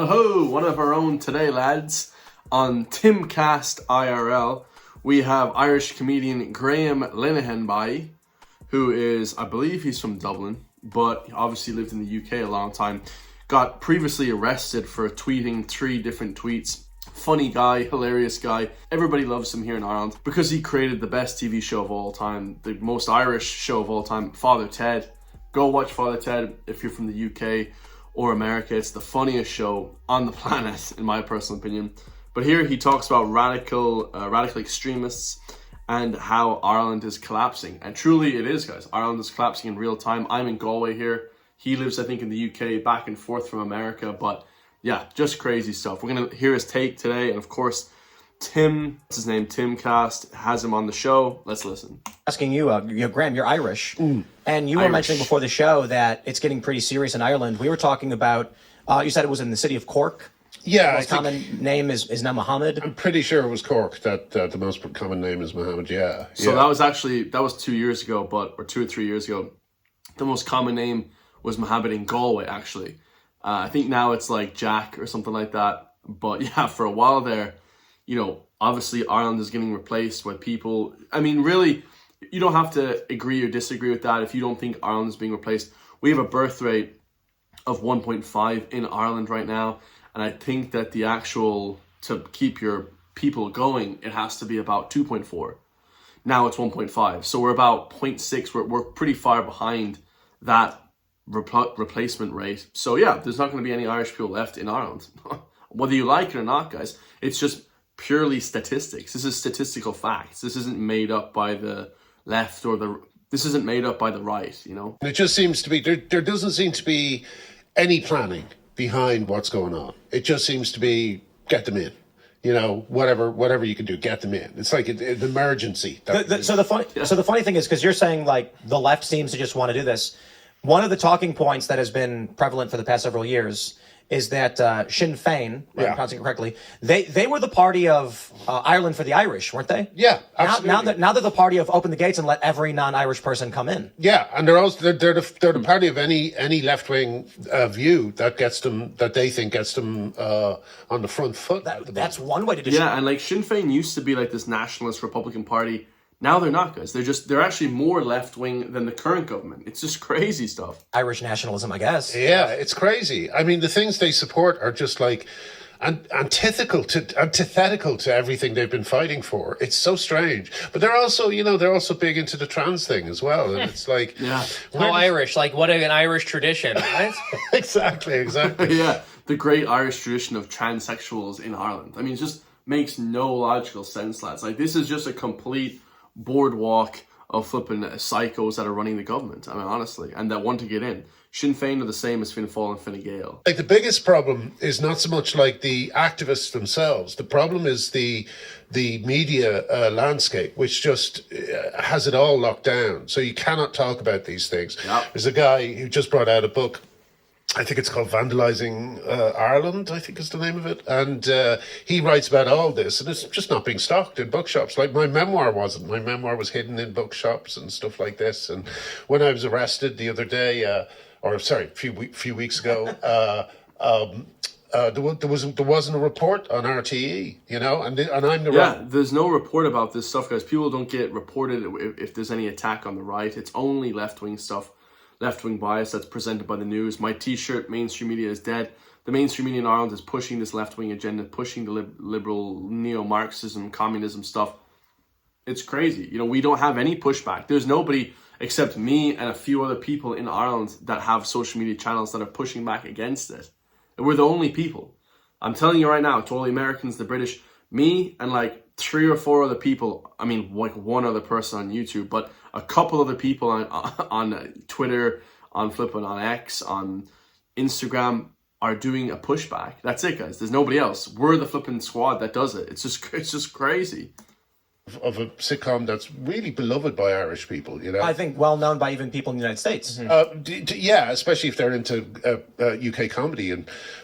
Ho, one of our own today, lads. On Timcast IRL, we have Irish comedian Graham Linehan by, who is, I believe he's from Dublin, but obviously lived in the UK a long time. Got previously arrested for tweeting 3 different tweets. Funny guy, hilarious guy. Everybody loves him here in Ireland because he created the best TV show of all time, the most Irish show of all time, Father Ted. Go watch Father Ted if you're from the UK or America. It's the funniest show on the planet, in my personal opinion. But here he talks about radical extremists and how Ireland is collapsing. And truly it is, guys. Ireland is collapsing in real time. I'm in Galway here. He lives, I think, in the UK, back and forth from America. But yeah, just crazy stuff. We're going to hear his take today. And of course, Tim, what's his name? Timcast has him on the show. Let's listen. Asking you, Graham, you're Irish. And you were mentioning before the show that it's getting pretty serious in Ireland. We were talking about, you said it was in the city of Cork. Yeah. The most common name is now Mohammed. I'm pretty sure it was Cork that the most common name is Mohammed, yeah. So that was 2 years ago, or 2 or 3 years ago. The most common name was Mohammed in Galway, actually. I think now it's like Jack or something like that. But yeah, for a while there, obviously Ireland is getting replaced with people. I mean, really, you don't have to agree or disagree with that if you don't think Ireland is being replaced. We have a birth rate of 1.5 in Ireland right now. And I think that to keep your people going, it has to be about 2.4. Now it's 1.5. So we're about 0.6. We're pretty far behind that replacement rate. So yeah, there's not going to be any Irish people left in Ireland. Whether you like it or not, guys, it's just purely statistics. This is statistical facts. This isn't made up by the left this isn't made up by the right, It just seems to be, there doesn't seem to be any planning behind what's going on. It just seems to be, get them in. Whatever you can do, get them in. It's like an emergency. So the funny thing is, because you're saying like the left seems to just want to do this. One of the talking points that has been prevalent for the past several years is that Sinn Féin, if I'm pronouncing it correctly, they were the party of Ireland for the Irish, weren't they? Yeah, absolutely. Now they're the party of open the gates and let every non-Irish person come in. Yeah, and they're the party of any left wing view that they think gets them on the front foot. That's one way to describe. Yeah, and like Sinn Féin used to be like this nationalist Republican party. Now they're not, guys. They're actually more left-wing than the current government. It's just crazy stuff. Irish nationalism, I guess. Yeah, it's crazy. I mean, the things they support are just like antithetical to everything they've been fighting for. It's so strange. But they're also big into the trans thing as well. And it's like, Irish, like what an Irish tradition, right? Exactly. Yeah, the great Irish tradition of transsexuals in Ireland. I mean, it just makes no logical sense, lads. Like, this is just a complete boardwalk of flipping psychos that are running the government. I mean, honestly, and that want to get in. Sinn Féin are the same as Fine Gael and Fine Gael. Like, the biggest problem is not so much like the activists themselves. The problem is the media landscape, which just has it all locked down. So you cannot talk about these things. Yep. There's a guy who just brought out a book. I think it's called Vandalizing Ireland, I think is the name of it. And he writes about all this, and it's just not being stocked in bookshops. Like, my memoir wasn't. My memoir was hidden in bookshops and stuff like this. And when I was arrested the other day, a few weeks ago, there wasn't a report on RTE, and I'm the there's no report about this stuff, guys. People don't get reported if there's any attack on the right. It's only left-wing stuff. Left-wing bias that's presented by the news. My t-shirt, mainstream media is dead. The mainstream media in Ireland is pushing this left-wing agenda, pushing the liberal neo-Marxism, communism stuff. It's crazy. We don't have any pushback. There's nobody except me and a few other people in Ireland that have social media channels that are pushing back against it. And we're the only people. I'm telling you right now, to all the Americans, the British, me and like 3 or 4 other people, I mean, like one other person on YouTube, but a couple other people on Twitter, on X, on Instagram are doing a pushback. That's it, guys. There's nobody else. We're the flipping squad that does it. It's just crazy. of a sitcom that's really beloved by Irish people, you know. I think well known by even people in the United States. Yeah, especially if they're into UK comedy,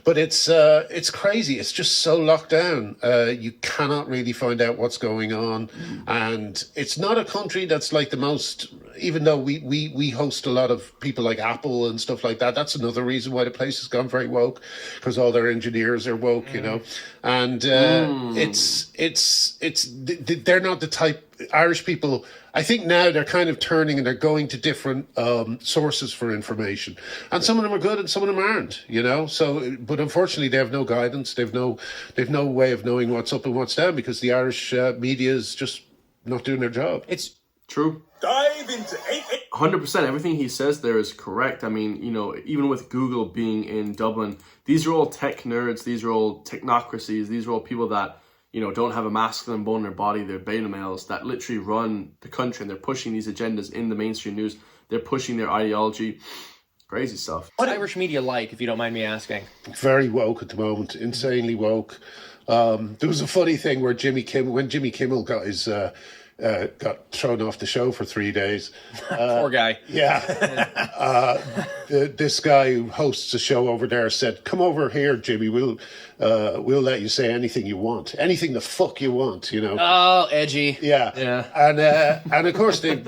but it's crazy. It's just so locked down. You cannot really find out what's going on, and it's not a country that's like the most. Even though we host a lot of people like Apple and stuff like that, that's another reason why the place has gone very woke, because all their engineers are woke, you know, and they're not the type. Irish people, I think now they're kind of turning and they're going to different sources for information, and some of them are good and some of them aren't, you know. So, but unfortunately, they have no guidance. They've no way of knowing what's up and what's down, because the Irish media is just not doing their job. It's true. Dive into 100%. Everything he says there is correct. I mean, you know, even with Google being in Dublin, these are all tech nerds. These are all technocracies. These are all people that, you know, don't have a masculine bone in their body. They're beta males that literally run the country, and they're pushing these agendas in the mainstream news. They're pushing their ideology. Crazy stuff. What's Irish media like, if you don't mind me asking? Very woke at the moment. Insanely woke. There was a funny thing where when Jimmy Kimmel got his got thrown off the show for 3 days. Poor guy. Yeah. This guy who hosts a show over there said, "Come over here, Jimmy. We'll let you say anything you want, anything the fuck you want." You know. Oh, edgy. Yeah. And of course they've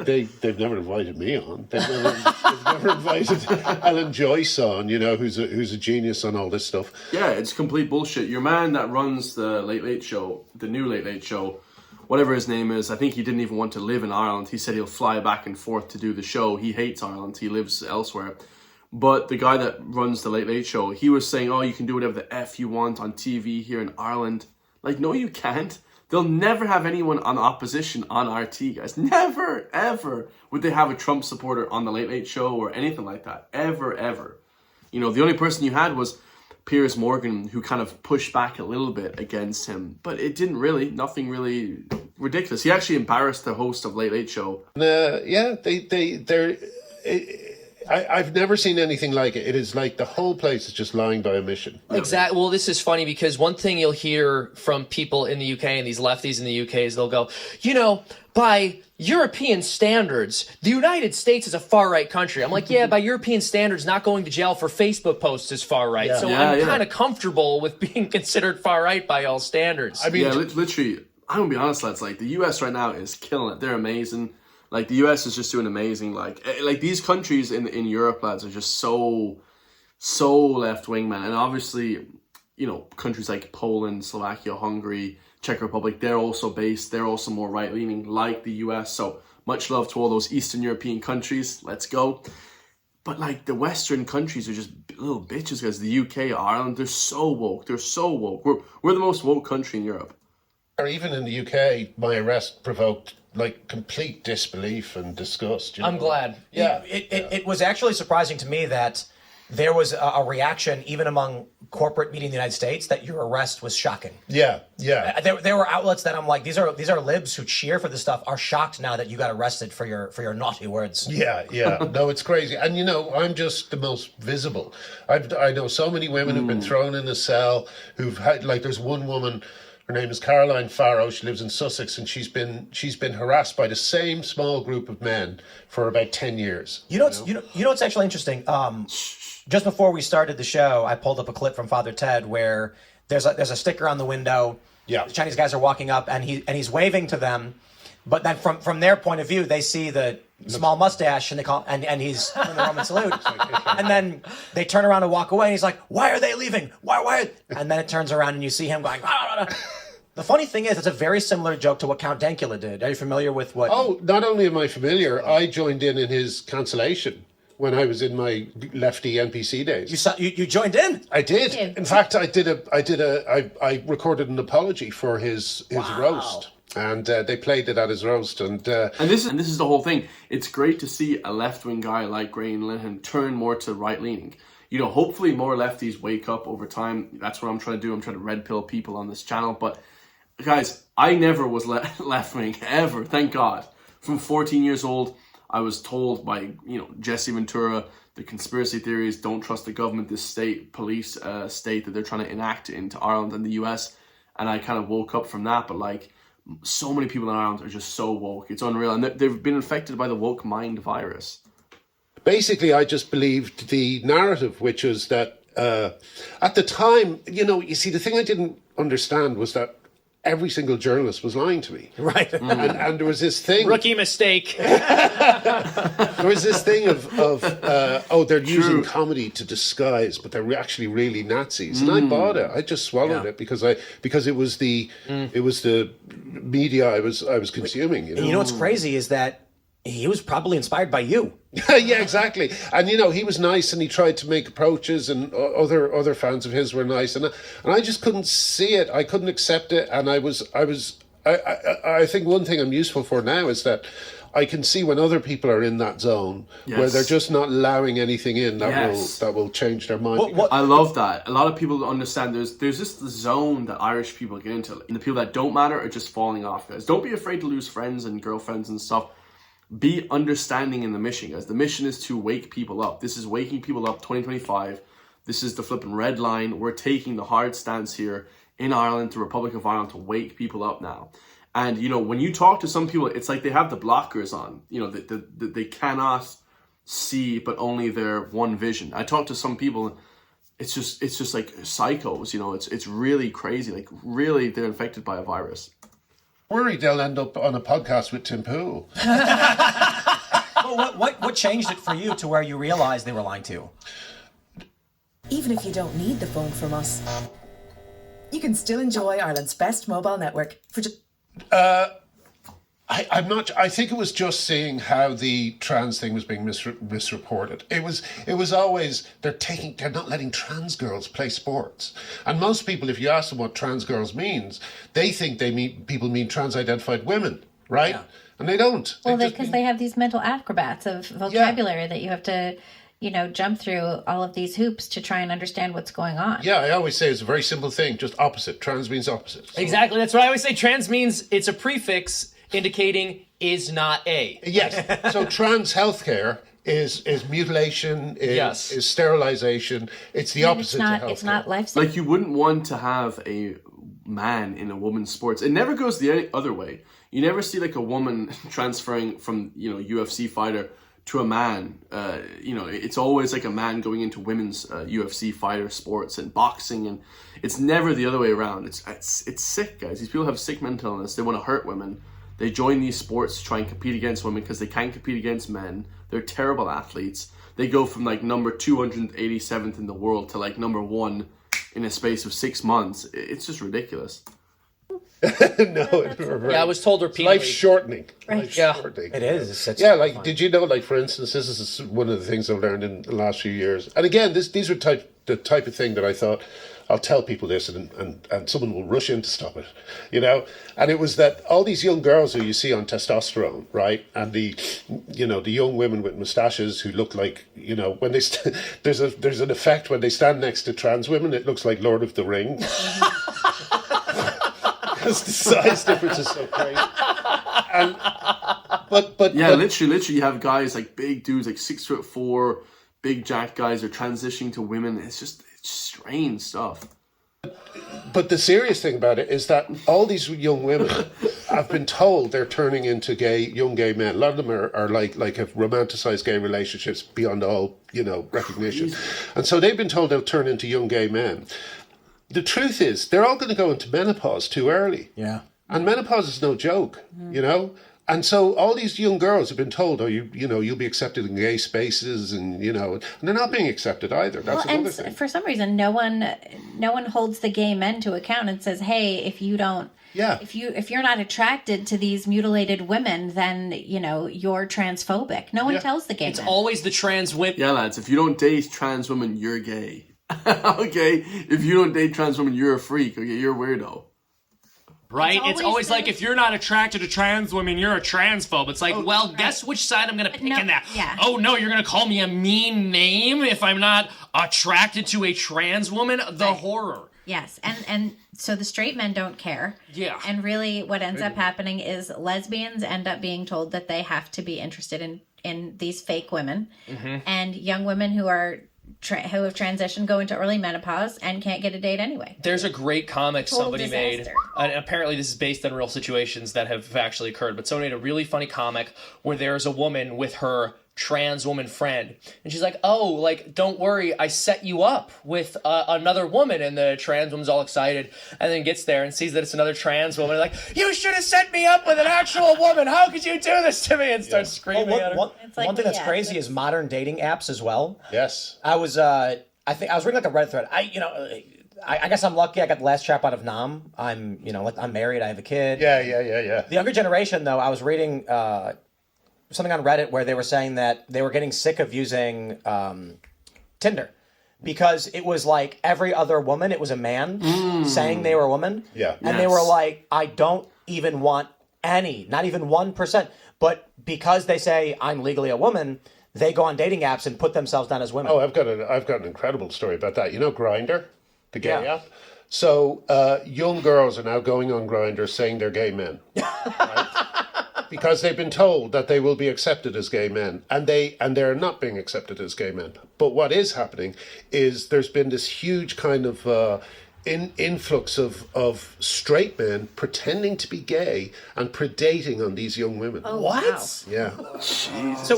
never invited me on. They've never invited Ellen Joyce on. You know, who's a genius on all this stuff. Yeah, it's complete bullshit. Your man that runs the Late Late Show, the new Late Late Show, whatever his name is, I think he didn't even want to live in Ireland. He said he'll fly back and forth to do the show. He hates Ireland. He lives elsewhere. But the guy that runs the Late Late Show, he was saying, oh, you can do whatever the F you want on TV here in Ireland. Like, no, you can't. They'll never have anyone on opposition on RT, guys. Never, ever would they have a Trump supporter on the Late Late Show or anything like that. Ever, ever. You know, the only person you had was Piers Morgan, who kind of pushed back a little bit against him, but it didn't really, nothing really ridiculous. He actually embarrassed the host of Late Late Show. Yeah, I've never seen anything like it. It is like the whole place is just lying by omission. Exactly. Well, this is funny because one thing you'll hear from people in the UK and these lefties in the UK is they'll go, you know, by European standards, the United States is a far-right country. I'm like, yeah, by European standards, not going to jail for Facebook posts is far-right. Yeah. So I'm kind of comfortable with being considered far-right by all standards. I mean, yeah, literally, I'm going to be honest, lads, like, the US right now is killing it. They're amazing. Like, the US is just doing amazing. Like these countries in Europe, lads, are just so left-wing, man. And obviously, you know, countries like Poland, Slovakia, Hungary, Czech Republic, they're also more right-leaning like the US. So much love to all those Eastern European countries. Let's go. But like the Western countries are just little bitches, guys. The UK, Ireland, they're so woke. They're so woke. We're the most woke country in Europe. Or even in the UK, my arrest provoked like complete disbelief and disgust. You know? I'm glad. Yeah. It was actually surprising to me that there was a reaction, even among corporate media in the United States, that your arrest was shocking. Yeah. There were outlets that I'm like, these are libs who cheer for this stuff are shocked now that you got arrested for your naughty words. Yeah. No, it's crazy. And, you know, I'm just the most visible. I know so many women who've been thrown in a cell, who've had, like, there's one woman, her name is Caroline Farrow. She lives in Sussex, and she's been harassed by the same small group of men for about 10 years. You know what's actually interesting? Just before we started the show, I pulled up a clip from Father Ted where there's a sticker on the window. Yeah. The Chinese guys are walking up, and he's waving to them, but then from their point of view, they see the small mustache, and they call and he's doing the Roman salute, and then they turn around and walk away, and he's like, "Why are they leaving? Why?" And then it turns around, and you see him going. The funny thing is, it's a very similar joke to what Count Dankula did. Are you familiar with what? Oh, not only am I familiar, I joined in his cancellation when I was in my lefty NPC days. You joined in? I did. In fact, I recorded an apology for his roast. And they played it at his roast, and this is the whole thing. It's great to see a left-wing guy like Graham Linehan turn more to right-leaning. You know, hopefully more lefties wake up over time. That's what I'm trying to do. I'm trying to red pill people on this channel. But guys, I never was left-wing ever. Thank God. From 14 years old, I was told by Jesse Ventura, the conspiracy theories, don't trust the government, this state police state that they're trying to enact into Ireland and the US, and I kind of woke up from that. But like, so many people in Ireland are just so woke. It's unreal. And they've been infected by the woke mind virus. Basically, I just believed the narrative, which was that at the time, you see, the thing I didn't understand was that every single journalist was lying to me. Right. And there was this thing. Rookie mistake. There was this thing of they're using comedy to disguise, but they're actually really Nazis. And I bought it. I just swallowed it because it was the media I was consuming. You know what's crazy is that he was probably inspired by you. Yeah, exactly. And he was nice, and he tried to make approaches, and other fans of his were nice, and I just couldn't see it. I couldn't accept it, and I think one thing I'm useful for now is that I can see when other people are in that zone where they're just not allowing anything in that will change their mind. I love that. A lot of people don't understand there's this zone that Irish people get into, and the people that don't matter are just falling off, guys. Don't be afraid to lose friends and girlfriends and stuff. Be understanding in the mission, guys. The mission is to wake people up. This is waking people up 2025. This is the flipping red line. We're taking the hard stance here in Ireland, the Republic of Ireland, to wake people up now. And, when you talk to some people, it's like they have the blockers on. They cannot see, but only their one vision. I talk to some people, it's just like psychos, it's really crazy. Like, really, they're infected by a virus. Worried they'll end up on a podcast with Tim Pool. Well, what changed it for you to where you realized they were lying to you? Even if you don't need the phone from us, you can still enjoy Ireland's best mobile network for just... I'm not. I think it was just seeing how the trans thing was being misreported. It was always they're not letting trans girls play sports. And most people, if you ask them what trans girls means, they think people mean trans-identified women, right? Yeah. And they don't. Well, because they have these mental acrobats of vocabulary that you have to, jump through all of these hoops to try and understand what's going on. Yeah, I always say it's a very simple thing, just opposite. Trans means opposite. So. Exactly. That's what I always say. Trans means it's a prefix indicating is not a. Yes. So trans healthcare is mutilation, is sterilization. It's the opposite of healthcare. It's not life-saving. Like, you wouldn't want to have a man in a woman's sports. It never goes the other way. You never see like a woman transferring from, UFC fighter to a man. It's always like a man going into women's UFC fighter sports and boxing, and it's never the other way around. It's sick, guys. These people have sick mental illness. They want to hurt women. They join these sports to try and compete against women because they can't compete against men. They're terrible athletes. They go from like number 287th in the world to like number 1 in a space of 6 months. It's just ridiculous. I was told repeatedly. Life shortening. Right. Life shortening. It is. Did you know, like, for instance, this is one of the things I've learned in the last few years. And again, these are the type of thing that I thought, I'll tell people this and someone will rush in to stop it, And it was that all these young girls who you see on testosterone, right? And the young women with moustaches who look like, when they there's an effect when they stand next to trans women, it looks like Lord of the Rings. Because the size difference is so crazy. But literally you have guys like big dudes like 6'4", big jack guys are transitioning to women. It's strange stuff. But the serious thing about it is that all these young women have been told they're turning into young gay men. A lot of them are like have romanticized gay relationships beyond all recognition, and so they've been told they'll turn into young gay men. The truth is, they're all going to go into menopause too early. Yeah. And menopause is no joke, And so all these young girls have been told, you'll be accepted in gay spaces, and and they're not being accepted either. That's another thing. For some reason, no one holds the gay men to account and says, "Hey, if you don't, if you're not attracted to these mutilated women, then you're transphobic." No one tells the gay men. It's always the trans women. Yeah, lads. If you don't date trans women, you're gay. Okay, if you don't date trans women, you're a freak. Okay, you're a weirdo. Right? It's always like, if you're not attracted to trans women, you're a transphobe. It's like, guess which side I'm going to pick in that. Yeah. Oh, no, you're going to call me a mean name if I'm not attracted to a trans woman? The horror. Yes, and so the straight men don't care. Yeah. And really what ends up happening is lesbians end up being told that they have to be interested in these fake women. Mm-hmm. And young women who are who have transitioned go into early menopause and can't get a date anyway. There's a great comic somebody disaster. made, and apparently this is based on real situations that have actually occurred, but somebody made a really funny comic where there's a woman with her trans woman friend, and she's like, oh, like, don't worry, I set you up with another woman, and the trans woman's all excited, and then gets there and sees that it's another trans woman, and like, you should have set me up with an actual woman, how could you do this to me, and starts screaming at her. One thing that's crazy is modern dating apps as well. Yes. I was reading like a Reddit thread. I guess I'm lucky. I got the last chap out of Nam. I'm married. I have a kid. Yeah. The younger generation, though, I was reading something on Reddit where they were saying that they were getting sick of using Tinder because it was like every other woman, it was a man saying they were a woman. Yeah. And they were like, I don't even want any, not even 1%. But because they say I'm legally a woman, they go on dating apps and put themselves down as women. Oh, I've got an incredible story about that. You know Grindr, the gay Yeah. app? So young girls are now going on Grindr saying they're gay men. Right? Because they've been told that they will be accepted as gay men, and they're not being accepted as gay men. But what is happening is there's been this huge kind of influx of straight men pretending to be gay and predating on these young women. Oh, What? wow. Yeah. So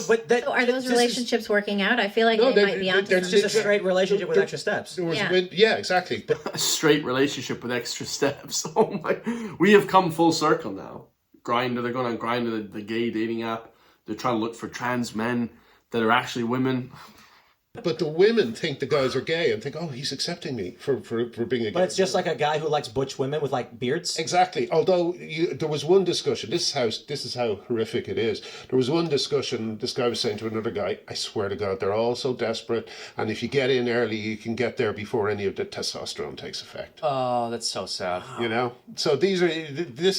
Are those relationships working out? I feel like they might be onto It's just a straight relationship with extra steps. Yeah. Exactly. But A straight relationship with extra steps. Oh my! We have come full circle now. Grindr, they're going on Grindr, the gay dating app. They're trying to look for trans men that are actually women. But the women think the guys are gay and think, oh, he's accepting me for being a gay. But it's just like a guy who likes butch women with like beards. Exactly. Although there was one discussion. This is how horrific it is. There was one discussion. This guy was saying to another guy, "I swear to God, they're all so desperate, and if you get in early, you can get there before any of the testosterone takes effect." Oh, that's so sad. You know. So this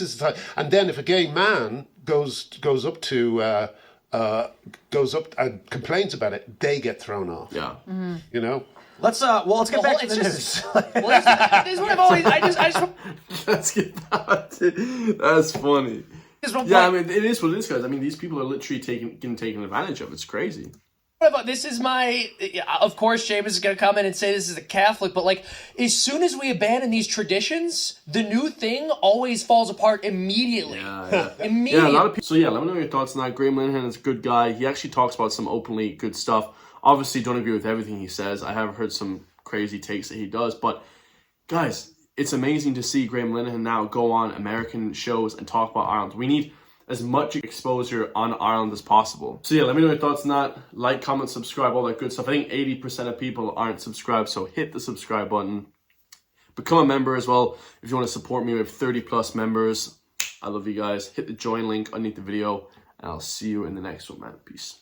is the time. And then if a gay man goes up and complains about it, they get thrown off. Yeah. You know. Let's get back to the news. This is what I've always. I just. Let's get that. That's funny. Yeah, I mean, it is what it is, guys. I mean, these people are literally getting taken advantage of. It's crazy. This is my. Of course, James is going to come in and say this is a Catholic, but like, as soon as we abandon these traditions, the new thing always falls apart immediately. Yeah. Immediately. Yeah, a lot of people. So yeah, let me know your thoughts on that. Graham Linehan is a good guy. He actually talks about some openly good stuff. Obviously, don't agree with everything he says. I have heard some crazy takes that he does, but guys, it's amazing to see Graham Linehan now go on American shows and talk about Ireland. We need as much exposure on Ireland as possible. So yeah, let me know your thoughts on that. Like, comment, subscribe, all that good stuff. I think 80% of people aren't subscribed, so hit the subscribe button. Become a member as well if you want to support me. We have 30 plus members. I love you guys. Hit the join link underneath the video, and I'll see you in the next one, man. Peace.